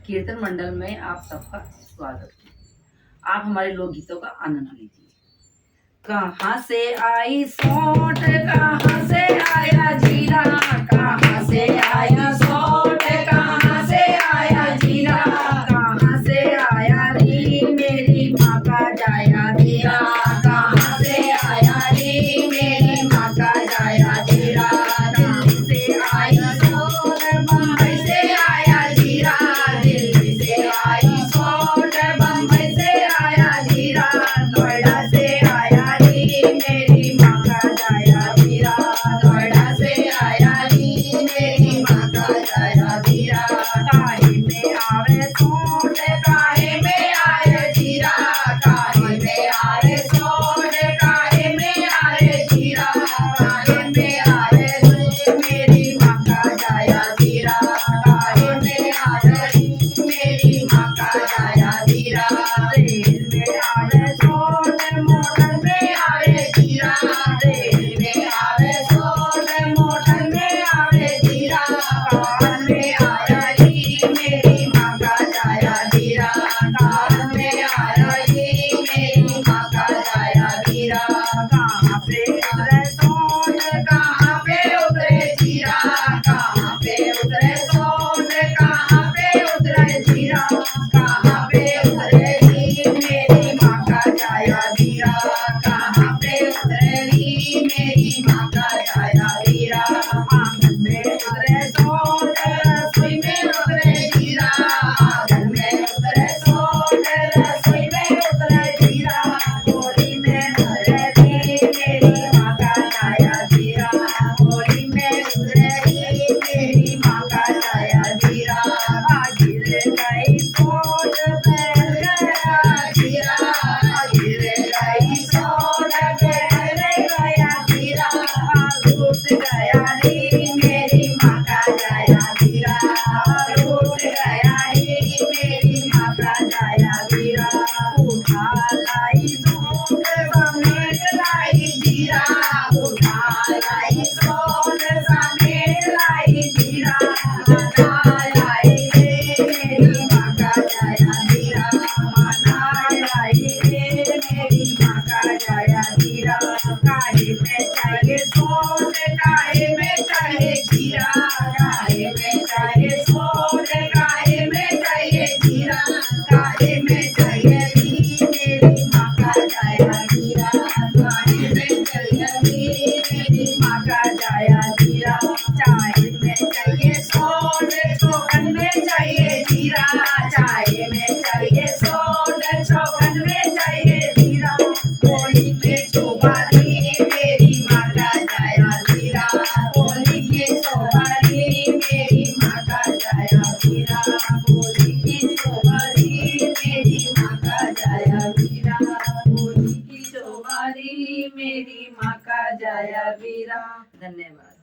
कीर्तन मंडल में आप सबका स्वागत है। आप हमारे लोकगीतों का आनंद लीजिए। कहाँ से आई सोंठ, कहाँ से आया जीरा, कहाँ से आया सोंठ, कहाँ से आया जीरा, कहाँ से आया री मेरी माँ का जाया जीरा, कहाँ से आया री मेरी माँ का जाया जीरा। दिल्ली से आई सोंठ, बम्बई से आया जीरा, दिल्ली से आई सोंठ, बम्बई से आया जीरा, नोएडा से आया री मेरी माँ का जाया जीरा, नोएडा से आया री मेरी माँ का जाया जीरा। काहे में आवे सोंठ, काहे में आए जीरा, काहे में आए सोंठ, काहे में आए जीरा, काहे में आए री मेरी माँ का जाया जीरा, काहे में आए री मेरी माँ का जाया जीरा। रेल में आवे सोंठ, मोटर में आवे जीरा, रेल में आवे सोंठ, मोटर में आवे जीरा, कार में आया री मेरी माँ का जाया जीरा, कार में आया री मेरी माँ का जाया जीरा। कहाँ पे उतरे सोंठ, कहाँ पे उतरे जीरा, कहाँ पे उतरे सोंठ, कहाँ पे उतरे जीरा, कहाँ पे उतरे री मेरी माँ का जाया जीरा, कहाँ पे उतरे री मेरी माँ का जाया जीरा। आंगन में उतरे सोंठ, रसोई में उतरे जीरा, आंगन में उतरे सोंठ, रसोई में उतरे जीरा, होली में उतरे री मेरी माँ का जाया जीरा, होली में उतरे री मेरी माँ का जाया जीरा। गिर गई सोंठ, फैल गया जीरा, गिर गई सोंठ, फैल गया जीरा, टूट गया री मेरी माँ का जाया जीरा, टूट गया री मेरी माँ का जाया जीरा। उठा लाई सोंठ, समेट लाई जीरा, उठा लाई सोंठ, समेट लाई जीरा, मना लाई रे मेरी माँ का जाया जीरा, मना लाई रे मेरी माँ का जाया जीरा। काहे में चाहिए सोंठ, काहे में चाहिए जीरा, काहे में चाहिए सोंठ, काहे में चाहिए जीरा, काहे में चाहिए री मेरी माँ का जाया जीरा, काहे में चाहिए री मेरी माँ का जाया जीरा। चाय में चाहिए सोंठ, चौखन में चाहिए जीरा, चाय में चाहिए सोंठ, चौखन में चाहिए जीरा, होली में शोभा री मेरी माँ का जाया जीरा, होली की शोभा री मेरी माँ का जाया जीरा, होली की शोभा री मेरी माँ का जाया जीरा, होली की शोभा री मेरी माँ का जाया जीरा। धन्यवाद।